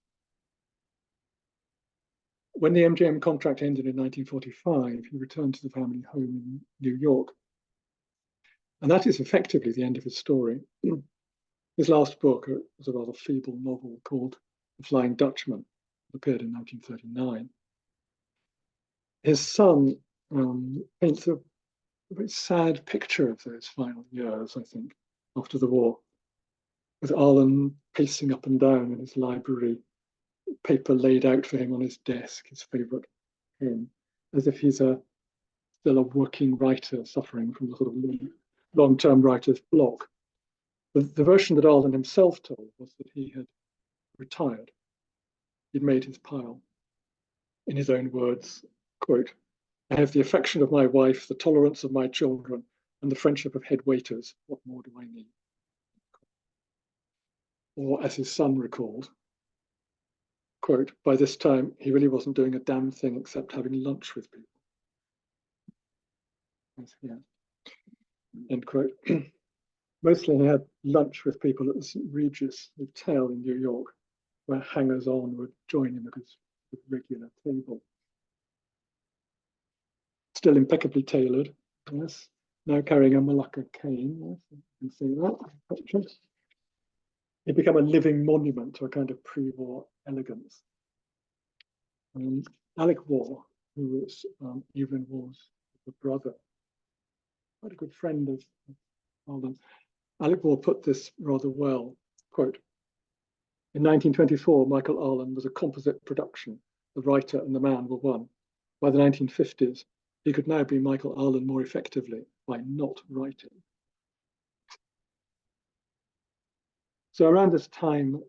When the MGM contract ended in 1945, he returned to the family home in New York. And that is effectively the end of his story. His last book was a rather feeble novel called The Flying Dutchman. It appeared in 1939. His son paints a very sad picture of those final years, I think, after the war, with Arlen pacing up and down in his library, paper laid out for him on his desk, his favourite pen, as if he's still a working writer suffering from the sort of long-term writer's block. The version that Arlen himself told was that he had retired. He'd made his pile. In his own words, quote, "I have the affection of my wife, the tolerance of my children, and the friendship of head waiters. What more do I need?" Or as his son recalled, quote, "By this time, he really wasn't doing a damn thing except having lunch with people." Yeah. End quote. Mostly he had lunch with people at the St. Regis Hotel in New York, where hangers-on would join him at his regular table. Still impeccably tailored, yes. Now carrying a Malacca cane, yes, you can see that. He'd become a living monument to a kind of pre-war elegance. Alec Waugh, who was Evelyn Waugh's brother, quite a good friend of Arlen. Alec Waugh put this rather well, quote, "In 1924, Michael Arlen was a composite production. The writer and the man were one. By the 1950s, he could now be Michael Arlen more effectively by not writing." So around this time,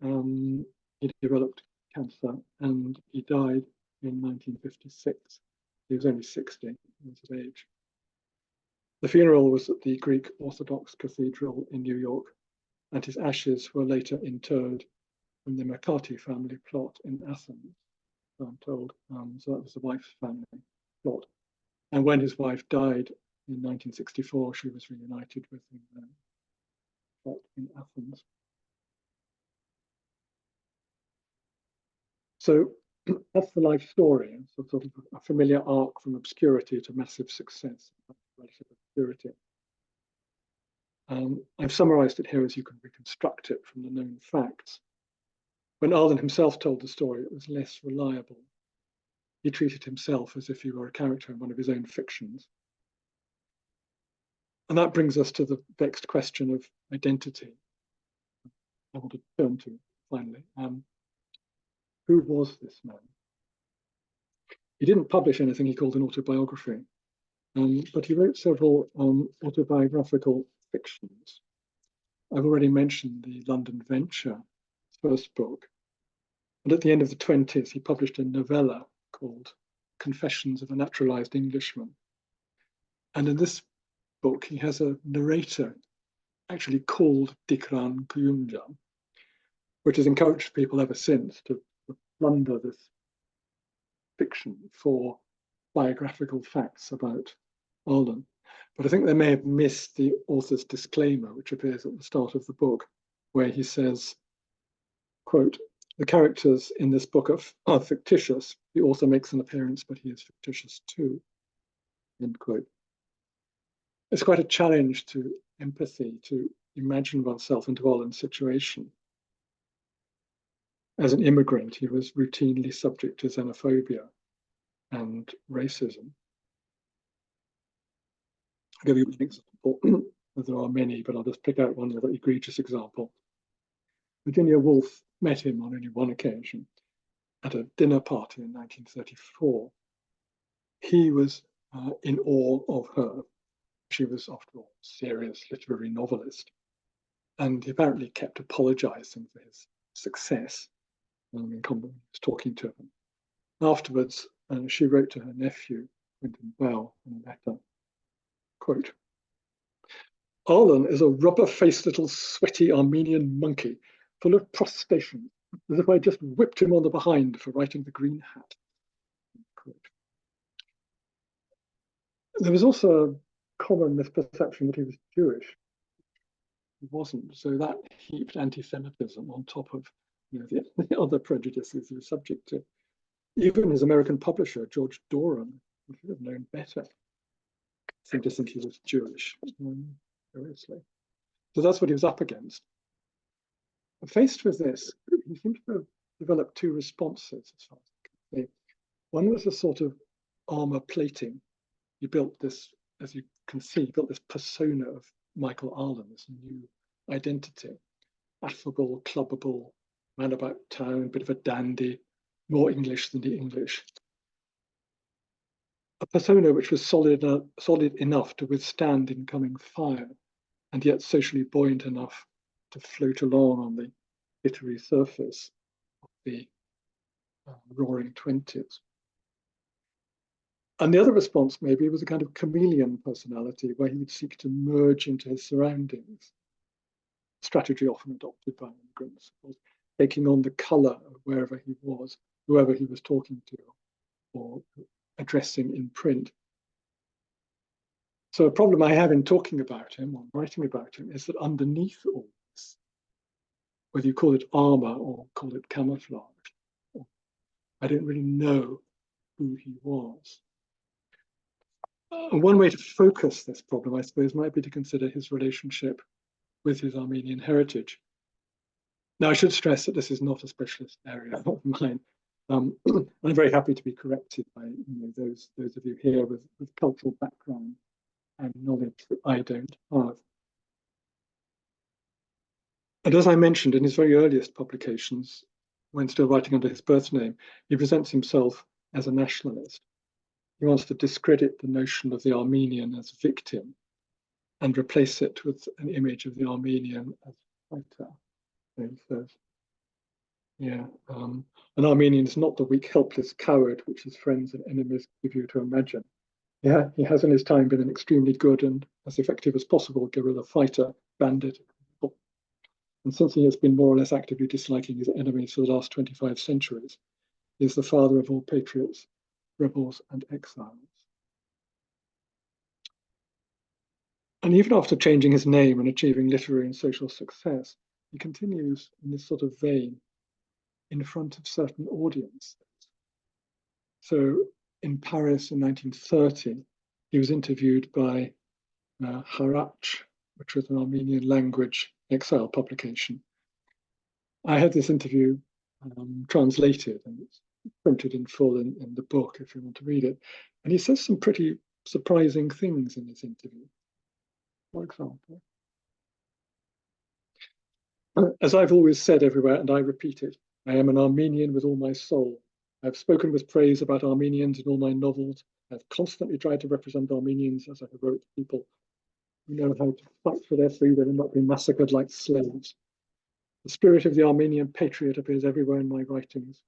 he developed cancer and he died in 1956. He was only 60 years of age. The funeral was at the Greek Orthodox Cathedral in New York, and his ashes were later interred in the Mercati family plot in Athens, I'm told. So that was the wife's family plot. And when his wife died in 1964, she was reunited with him in the plot in Athens. So that's the life story, sort of a familiar arc from obscurity to massive success, relative obscurity. I've summarized it here as you can reconstruct it from the known facts. When Arlen himself told the story, it was less reliable. he treated himself as if he were a character in one of his own fictions. And that brings us to the vexed question of identity. I want to turn to finally. Who was this man? He didn't publish anything he called an autobiography, but he wrote several autobiographical fictions. I've already mentioned the London Venture, first book. And at the end of the 20s, he published a novella called Confessions of a Naturalized Englishman. And in this book, he has a narrator actually called Dikran Kuyumjan, which has encouraged people ever since to plunder this fiction for biographical facts about Arlen. But I think they may have missed the author's disclaimer, which appears at the start of the book, where he says, quote, "The characters in this book are fictitious. The author makes an appearance, but he is fictitious too," end quote. It's quite a challenge to empathy, to imagine oneself into Arlen's situation. As an immigrant, he was routinely subject to xenophobia and racism. I'll give you an example. There are many, but I'll just pick out one rather egregious example. Virginia Woolf met him on only one occasion at a dinner party in 1934. He was in awe of her. She was, after all, a serious literary novelist. And he apparently kept apologizing for his success in common. He was talking to him. Afterwards, she wrote to her nephew, Quentin Bell, in a letter, quote, "Arlen is a rubber-faced little sweaty Armenian monkey, full of protestations, as if I just whipped him on the behind for writing The Green Hat." Quote. There was also a common misperception that he was Jewish. He wasn't, so that heaped anti-Semitism on top of the other prejudices he was subject to. Even his American publisher, George Doran, who should have known better, seemed to think he was Jewish, curiously. So that's what he was up against. Faced with this, he seemed to have developed two responses, as far as I can see. One was a sort of armor plating. He built this, as you can see, he built this persona of Michael Arlen, this new identity. Affable, clubbable, man about town, bit of a dandy, more English than the English. A persona which was solid enough to withstand incoming fire, and yet socially buoyant enough to float along on the glittery surface of the roaring 20s. And the other response maybe was a kind of chameleon personality where he would seek to merge into his surroundings. Strategy often adopted by immigrants, taking on the color of wherever he was, whoever he was talking to or addressing in print. So a problem I have in talking about him or writing about him is that underneath all this, whether you call it armor or call it camouflage, I don't really know who he was. One way to focus this problem, I suppose, might be to consider his relationship with his Armenian heritage. Now, I should stress that this is not a specialist area of mine. I'm very happy to be corrected by those of you here with cultural background and knowledge that I don't have. And as I mentioned in his very earliest publications, when still writing under his birth name, he presents himself as a nationalist. He wants to discredit the notion of the Armenian as victim and replace it with an image of the Armenian as fighter. So he says, an Armenian is not the weak, helpless coward which his friends and enemies give you to imagine. Yeah, he has in his time been an extremely good and as effective as possible guerrilla fighter, bandit. And since he has been more or less actively disliking his enemies for the last 25 centuries, he is the father of all patriots, rebels, and exiles. And even after changing his name and achieving literary and social success, he continues in this sort of vein in front of certain audiences. So in Paris in 1930, he was interviewed by Harach, which was an Armenian language exile publication. I had this interview translated, and it's printed in full in the book if you want to read it. And he says some pretty surprising things in this interview. For example, as I've always said everywhere, and I repeat it, I am an Armenian with all my soul. I've spoken with praise about Armenians in all my novels. I've constantly tried to represent Armenians as a heroic people who know how to fight for their freedom and not be massacred like slaves. The spirit of the Armenian patriot appears everywhere in my writings.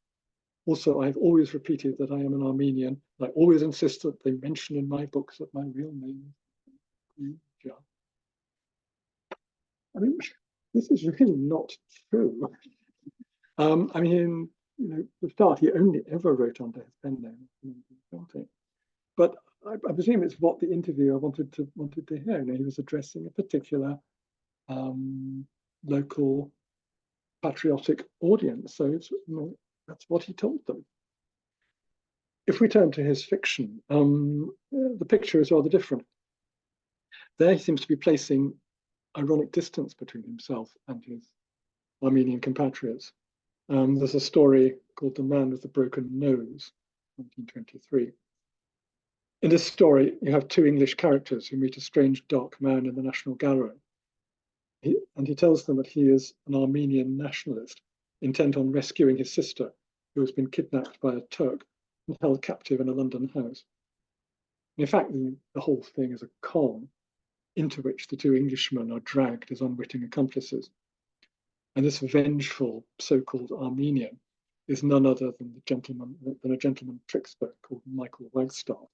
Also, I've always repeated that I am an Armenian. I always insist that they mention in my books that my real name is Riviera. I mean, this is really not true. I mean, you know, the start, he only ever wrote under his pen name. But I presume it's what the interviewer wanted to hear. You know, he was addressing a particular local patriotic audience. So it's, you know, that's what he told them. If we turn to his fiction, the picture is rather different. There he seems to be placing ironic distance between himself and his Armenian compatriots. There's a story called The Man with the Broken Nose, 1923. In this story, you have two English characters who meet a strange dark man in the National Gallery. He tells them that he is an Armenian nationalist, intent on rescuing his sister, who has been kidnapped by a Turk and held captive in a London house. And in fact, the whole thing is a con into which the two Englishmen are dragged as unwitting accomplices. And this vengeful so-called Armenian is none other than a gentleman trickster called Michael Wagstaff,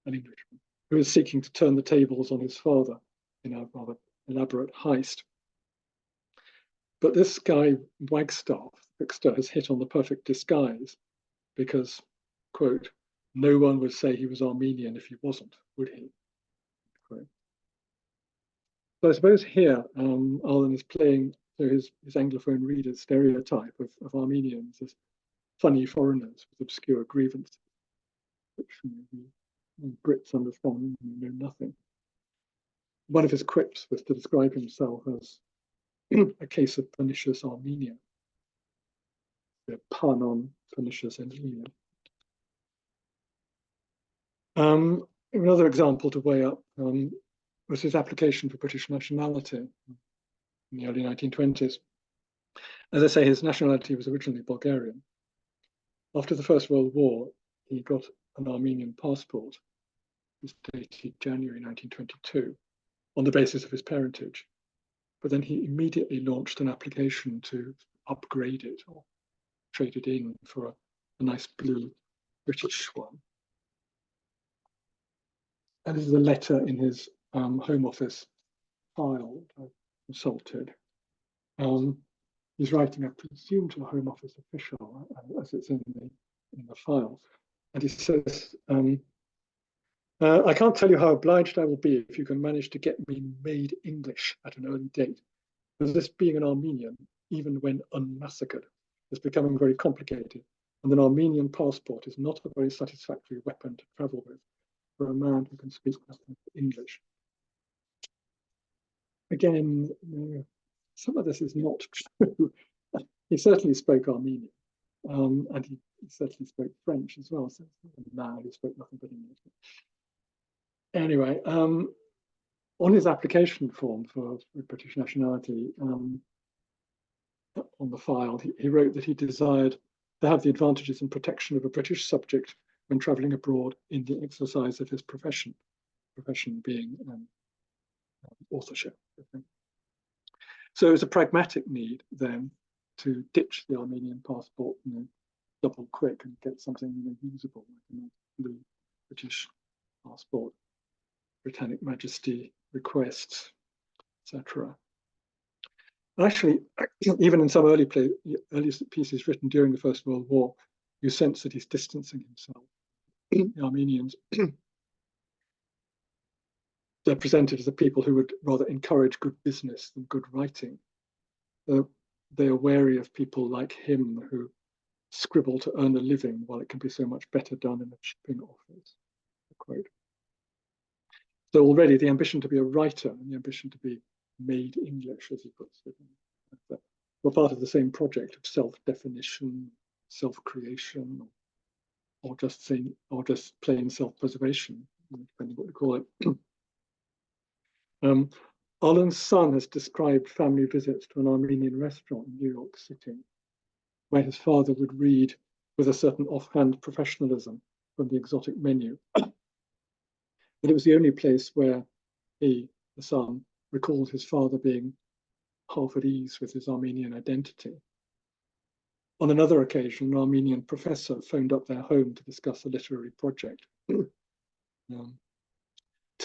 an Englishman, who is seeking to turn the tables on his father in a rather elaborate heist. But this guy, Wagstaff, trickster, has hit on the perfect disguise because, quote, no one would say he was Armenian if he wasn't, would he? Quote. So I suppose here, Arlen is playing to his Anglophone readers' stereotype of Armenians as funny foreigners with obscure grievances, which Brits understand and know nothing. One of his quips was to describe himself as a case of pernicious Armenia, a pun on pernicious Armenia. Another example to weigh up was his application for British nationality in the early 1920s. As I say, his nationality was originally Bulgarian. After the First World War, he got an Armenian passport. It was dated January 1922 on the basis of his parentage. But then he immediately launched an application to upgrade it or trade it in for a nice blue British one. And this is a letter in his Home Office file I consulted. He's writing, I presume, to a Home Office official, as it's in the file. And he says, I can't tell you how obliged I will be if you can manage to get me made English at an early date. Because this being an Armenian, even when unmassacred, is becoming very complicated. And an Armenian passport is not a very satisfactory weapon to travel with for a man who can speak nothing but English. Again, some of this is not true. He certainly spoke Armenian, and he certainly spoke French as well. So a man who spoke nothing but English. Anyway, on his application form for British nationality, on the file, he wrote that he desired to have the advantages and protection of a British subject when travelling abroad in the exercise of his profession being authorship. So it was a pragmatic need then to ditch the Armenian passport, double quick and get something usable, like a blue British passport, Britannic Majesty requests, etc. Actually, even in some early pieces written during the First World War, you sense that he's distancing himself. The Armenians, they're presented as the people who would rather encourage good business than good writing. They are wary of people like him who scribble to earn a living while it can be so much better done in a shipping office. Quote. So already the ambition to be a writer and the ambition to be made English, as he puts it, were part of the same project of self-definition, self-creation, or just plain self-preservation, depending what you call it. Arlen's son has described family visits to an Armenian restaurant in New York City, where his father would read with a certain offhand professionalism from the exotic menu. But it was the only place where he, the son, recalled his father being half at ease with his Armenian identity. On another occasion, an Armenian professor phoned up their home to discuss a literary project. Tell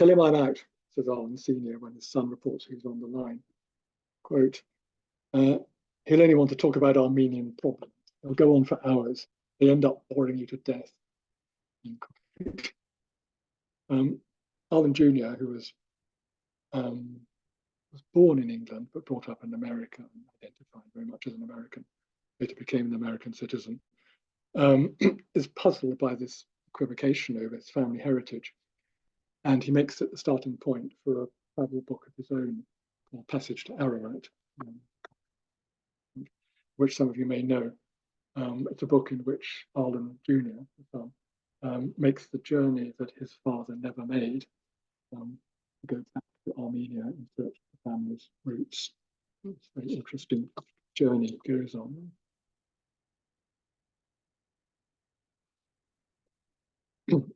him I'm out, says Arlen Sr. when his son reports he's on the line. Quote, he'll only want to talk about Armenian problems. They'll go on for hours. They end up boring you to death. Arlen Jr., who was born in England but brought up in America and identified very much as an American, later became an American citizen, is puzzled by this equivocation over his family heritage. And he makes it the starting point for a travel book of his own called Passage to Ararat, which some of you may know. It's a book in which Arlen Jr., the son, makes the journey that his father never made, to go back to Armenia in search of the family's roots. It's a very interesting journey it goes on.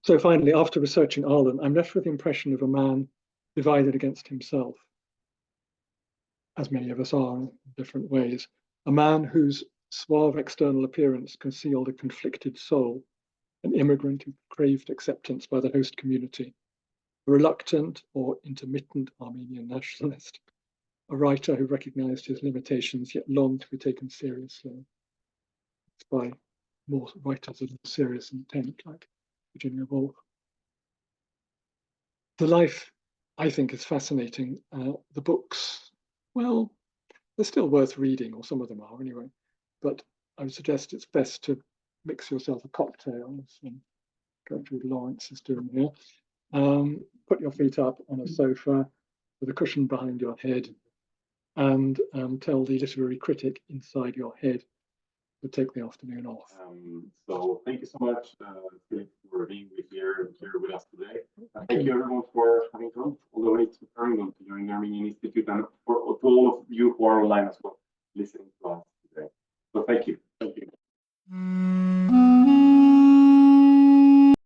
So finally, after researching Arlen, I'm left with the impression of a man divided against himself, as many of us are in different ways. A man whose suave external appearance concealed a conflicted soul, an immigrant who craved acceptance by the host community, a reluctant or intermittent Armenian nationalist, a writer who recognized his limitations yet longed to be taken seriously by more writers of serious intent, like Virginia Woolf. The life, I think, is fascinating. The books, well, they're still worth reading, or some of them are anyway, but I would suggest it's best to mix yourself a cocktail, as Gertrude Lawrence is doing here. Put your feet up on a sofa with a cushion behind your head, and tell the literary critic inside your head to take the afternoon off. So thank you so much, Philip, for being here with us today. Thank you everyone for having come all the way to Birmingham to join the Armenian Institute, and for all of you who are online as well.